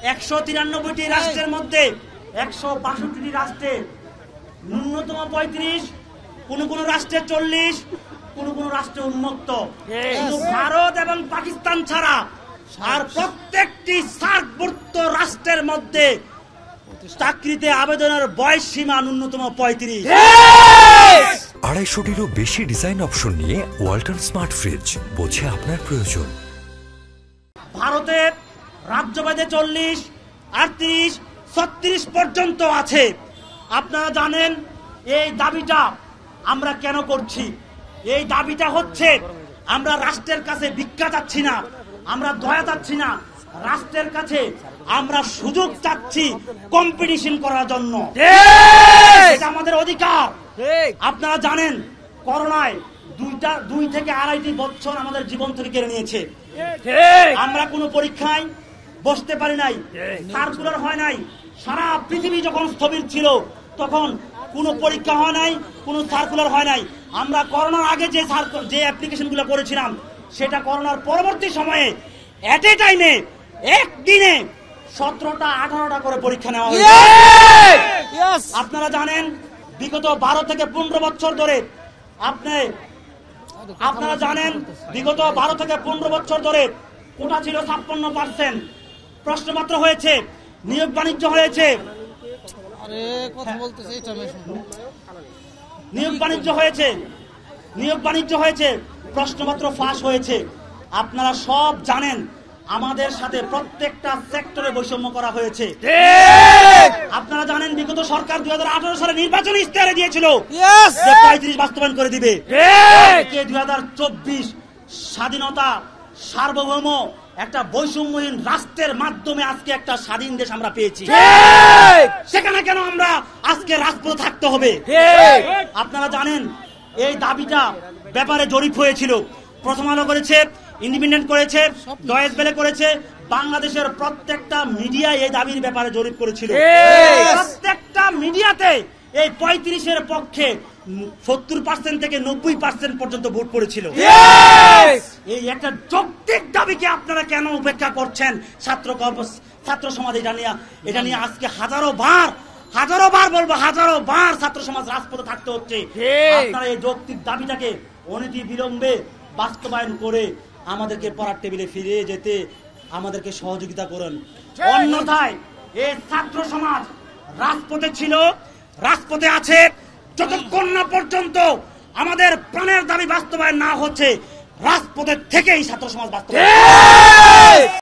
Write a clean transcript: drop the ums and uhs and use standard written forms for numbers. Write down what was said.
193টি রাষ্ট্রের মধ্যে 162টি রাষ্ট্রে ন্যূনতম 35, কোন রাষ্ট্রে 40, কোন রাষ্ট্রে উন্মুক্ত। কিন্তু ভারত এবং পাকিস্তান ছাড়া আর প্রত্যেকটি সার্কভুক্ত রাষ্ট্রের মধ্যে চাকরিতে আবেদনের বয়স সীমা ন্যূনতম 35। 250টিরও বেশি ডিজাইন অপশন নিয়ে ওয়ালটন স্মার্ট ফ্রিজ, বোঝে আপনার প্রয়োজন। ভারতে রাজ্যভেদে 40, 38, 36 পর্যন্ত আছে। আপনারা জানেন এই দাবিটা আমরা কেন করছি? এই দাবিটা হচ্ছে আমরা রাষ্ট্রের কাছে ভিক্ষা চাচ্ছি না, আমরা দয়া চাচ্ছি না, রাষ্ট্রের কাছে আমরা সুযোগ চাচ্ছি কম্পিটিশন করার জন্য। এটা আমাদের অধিকার। আপনারা জানেন করোনায় 2 থেকে 2.5 বছর আমাদের জীবন থেকে কেড়ে নিয়েছে। আমরা কোনো পরীক্ষায় বসতে পারি নাই, সার্কুলার হয় নাই। সারা পৃথিবী যখন স্থবির ছিল তখন কোনো পরীক্ষা হয় নাই, কোনো সার্কুলার হয় নাই। আমরা করোনার আগে যে অ্যাপ্লিকেশনগুলো করেছিলাম সেটা করোনার পরবর্তী সময়ে এট এ টাইমে একদিনে 17টা 18টা করে পরীক্ষা নেওয়া হয়েছে। আপনারা জানেন বিগত 12 থেকে 15 বছর ধরে আপনারা জানেন বিগত 12 থেকে 15 বছর ধরে কোটা ছিল 56%, প্রশ্নপত্র হয়েছে, নিয়োগ বাণিজ্য হয়েছে, নিয়োগ বাণিজ্য হয়েছে, প্রশ্নপত্র ফাঁস হয়েছে। আপনারা সব জানেন আমাদের সাথে প্রত্যেকটা সেক্টরে বৈষম্য করা হয়েছে। আপনারা জানেন বিগত সরকার 2018 সালে নির্বাচনী ইশতেহারে দিয়েছিল যে 35 বাস্তবায়ন করে দিবে। 2024 স্বাধীনতা সার্বভৌম একটা বৈষম্যহীন রাষ্ট্রের মাধ্যমে আজকে একটা স্বাধীন দেশ আমরা পেয়েছি। সেখানে কেন আমরা আজকে রাজপথে থাকতে হবে? আপনারা জানেন এই দাবিটা ব্যাপারে জরিপ হয়েছিল, প্রথম আলো করেছে, ইন্ডিপেন্ডেন্ট করেছে, ডয়েচ বেলে করেছে, বাংলাদেশের প্রত্যেকটা মিডিয়া এই দাবির ব্যাপারে জরিপ করেছিল। প্রত্যেকটা মিডিয়াতে এই 35-এর পক্ষে 70% থেকে 90% পর্যন্ত ভোট পড়েছিল। এই একটা যৌক্তিক দাবিকে আপনারা কেন উপেক্ষা করছেন? ছাত্র সমাজ এটা নিয়ে আজকে হাজারো বার বলবো, হাজারো বার ছাত্র সমাজ রাজপথে থাকতে হচ্ছে। আপনারা এই যৌক্তিক দাবিটাকে অনতি বিলম্বে বাস্তবায়ন করে আমাদেরকে পড়ার টেবিলে ফিরে যেতে আমাদেরকে সহযোগিতা করুন। অন্যথায় এই ছাত্র সমাজ রাজপথে ছিল, রাজপথে আছে, যতক্ষণ না পর্যন্ত আমাদের প্রাণের দাবি বাস্তবায়ন না হচ্ছে রাজপথের থেকেই ছাত্র সমাজ বাস্তবায়ন।